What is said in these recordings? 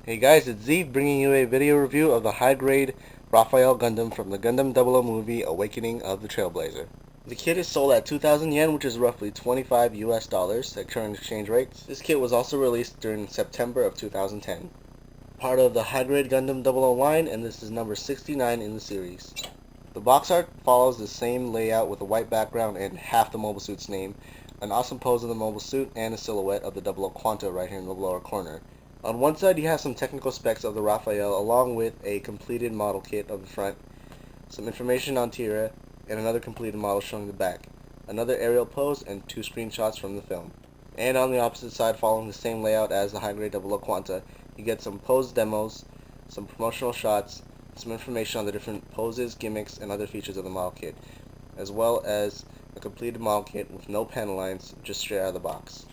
Hey guys, it's Z bringing you a video review of the high-grade Raphael Gundam from the Gundam 00 movie Awakening of the Trailblazer. The kit is sold at 2,000 yen, which is roughly 25 US dollars at current exchange rates. This kit was also released during September of 2010. Part of the high-grade Gundam 00 line, and this is number 69 in the series. The box art follows the same layout with a white background and half the mobile suit's name, an awesome pose of the mobile suit, and a silhouette of the 00 Quanta right here in the lower corner. On one side you have some technical specs of the Raphael along with a completed model kit of the front, some information on Tira, and another completed model showing the back, another aerial pose, and 2 screenshots from the film. And on the opposite side, following the same layout as the high-grade 00 Quanta, you get some pose demos, some promotional shots, some information on the different poses, gimmicks, and other features of the model kit, as well as a completed model kit with no panel lines, just straight out of the box.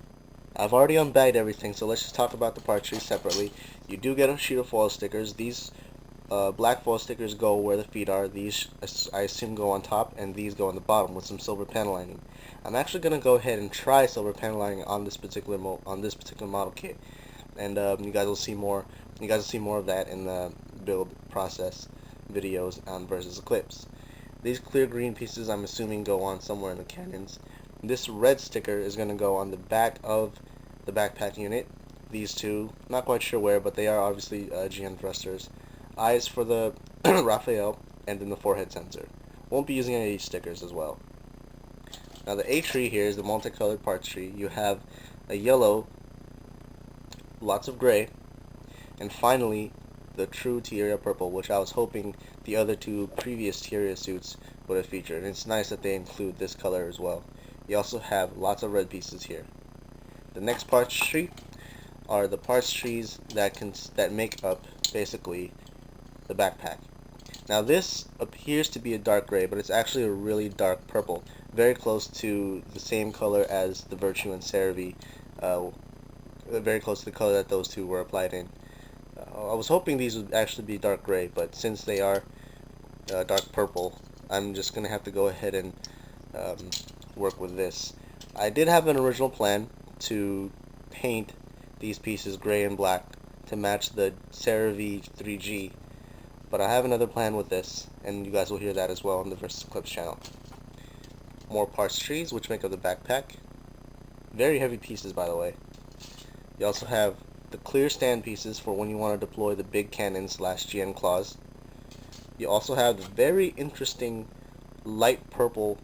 I've already unbagged everything, so let's just talk about the part tree separately. You do get a sheet of foil stickers. These black foil stickers go where the feet are. These, I assume, go on top, and these go on the bottom with some silver panel lining. I'm actually going to go ahead and try silver panel lining on this particular model kit, and you guys will see more. You guys will see more of that in the build process videos on versus Eclipse. These clear green pieces, I'm assuming, go on somewhere in the cannons. This red sticker is going to go on the back of the backpack unit. These two, not quite sure where, but they are obviously GN thrusters. Eyes for the Raphael, and then the forehead sensor. Won't be using any of these stickers as well. Now the A tree here is the multicolored parts tree. You have a yellow, lots of gray, and finally the true Tieria purple, which I was hoping the other two previous Tieria suits would have featured. And it's nice that they include this color as well. You also have lots of red pieces here. The next parts tree are the parts trees that make up basically the backpack. Now this appears to be a dark gray, but it's actually a really dark purple, very close to the same color as the Virtue and Cerevi, very close to the color that those two were applied in. I was hoping these would actually be dark gray, but since they are dark purple, I'm just going to have to go ahead and work with this. I did have an original plan to paint these pieces gray and black to match the Cerevi 3G, but I have another plan with this, and you guys will hear that as well on the Versus Eclipse channel. More parts trees, which make up the backpack. Very heavy pieces, by the way. You also have the clear stand pieces for when you want to deploy the big cannon / GN claws. You also have the very interesting light purple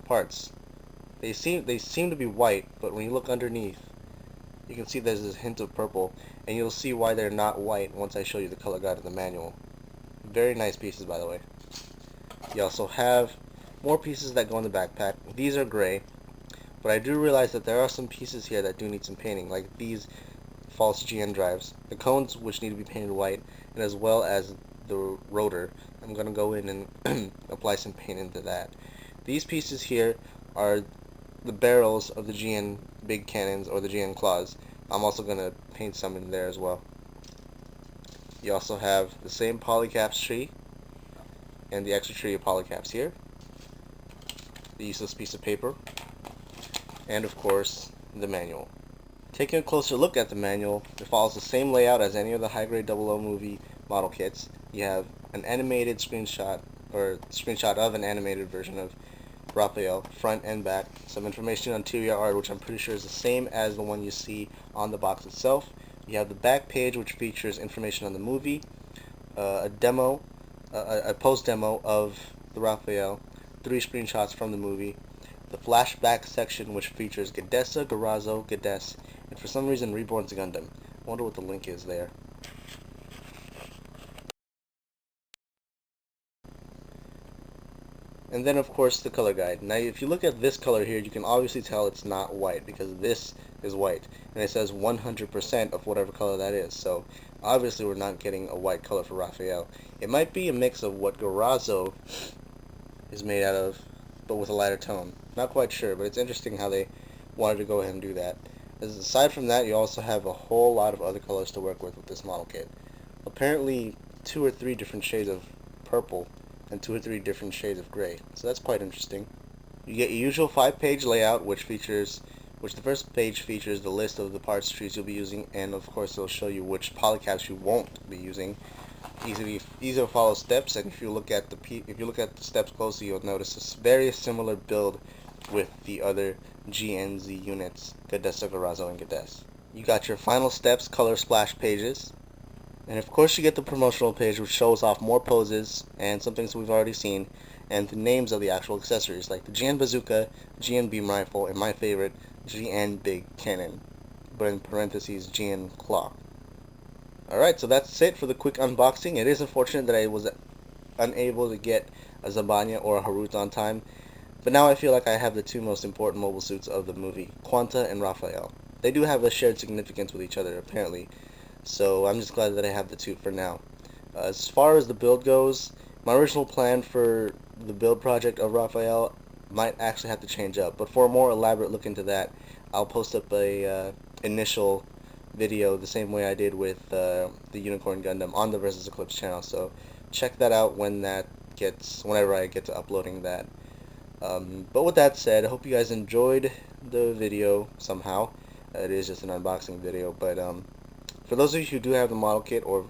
parts. They seem to be white, but when you look underneath, you can see there's this hint of purple, and you'll see why they're not white once I show you the color guide in the manual. Very nice pieces, by the way. You also have more pieces that go in the backpack. These are gray, but I do realize that there are some pieces here that do need some painting, like these false GN drives, the cones which need to be painted white, and as well as the rotor. I'm going to go in and apply some paint into that. These pieces here are the barrels of the GN big cannons or the GN claws. I'm also going to paint some in there as well. You also have the same polycaps tree and the extra tree of polycaps here, the useless piece of paper, and of course the manual. Taking a closer look at the manual, it follows the same layout as any of the high-grade 00 movie model kits. You have an animated screenshot, or screenshot of an animated version of Raphael, front and back, some information on Tieria art, which I'm pretty sure is the same as the one you see on the box itself. You have the back page, which features information on the movie, a demo, a post demo of the Raphael, 3 screenshots from the movie, the flashback section, which features Gadessa, Garazo, Gades, and for some reason Reborn's Gundam. I wonder what the link is there. And then of course the color guide. Now if you look at this color here, you can obviously tell it's not white because this is white, and it says 100% of whatever color that is. So obviously we're not getting a white color for Raphael. It might be a mix of what Garazo is made out of, but with a lighter tone. Not quite sure, but it's interesting how they wanted to go ahead and do that. Aside from that, you also have a whole lot of other colors to work with this model kit. Apparently 2 or 3 different shades of purple and 2 or 3 different shades of gray. So that's quite interesting. You get your usual 5-page layout, which which the first page features the list of the parts trees you'll be using, and of course it'll show you which polycaps you won't be using. Easy to follow steps, and if you look at the steps closely, you'll notice a very similar build with the other GNZ units, Gadessa, Garazo, and Gades. You got your final steps color splash pages, and of course you get the promotional page, which shows off more poses and some things we've already seen, and the names of the actual accessories, like the GN Bazooka, GN Beam Rifle, and my favorite, GN Big Cannon, but in parentheses, GN Claw. Alright, so that's it for the quick unboxing. It is unfortunate that I was unable to get a Zabanya or a Harut on time, but now I feel like I have the two most important mobile suits of the movie, Quanta and Raphael. They do have a shared significance with each other, apparently, so I'm just glad that I have the two for now. As far as the build goes, my original plan for the build project of Raphael might actually have to change up, but for a more elaborate look into that, I'll post up a initial video the same way I did with the Unicorn Gundam on the Versus Eclipse channel, so check that out whenever I get to uploading that. But with that said, I hope you guys enjoyed the video somehow. It is just an unboxing video, but for those of you who do have the model kit, or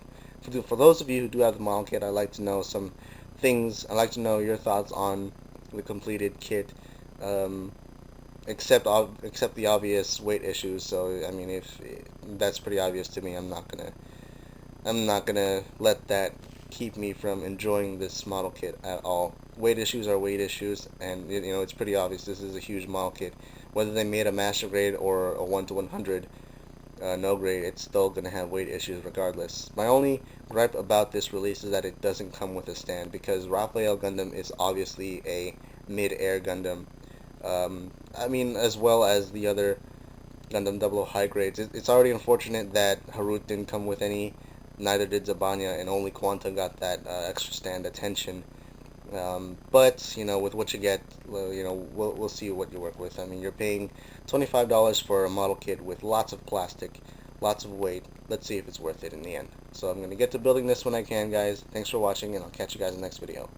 for those of you who do have the model kit, I'd like to know some things. I'd like to know your thoughts on the completed kit, except the obvious weight issues. So I mean, if that's pretty obvious to me, I'm not gonna let that keep me from enjoying this model kit at all. Weight issues are weight issues, and you know, it's pretty obvious this is a huge model kit. Whether they made a master grade or a 1 to 100 no grade, it's still gonna have weight issues regardless. My only gripe about this release is that it doesn't come with a stand, because Raphael Gundam is obviously a mid-air Gundam. I mean, as well as the other Gundam 00 high grades. It's already unfortunate that Harut didn't come with any, neither did Zabanya, and only Quanta got that extra stand attention. But you know, with what you get, well, you know, we'll see what you work with. I mean, you're paying $25 for a model kit with lots of plastic, lots of weight. Let's see if it's worth it in the end. So I'm gonna get to building this when I can, guys. Thanks for watching, and I'll catch you guys in the next video.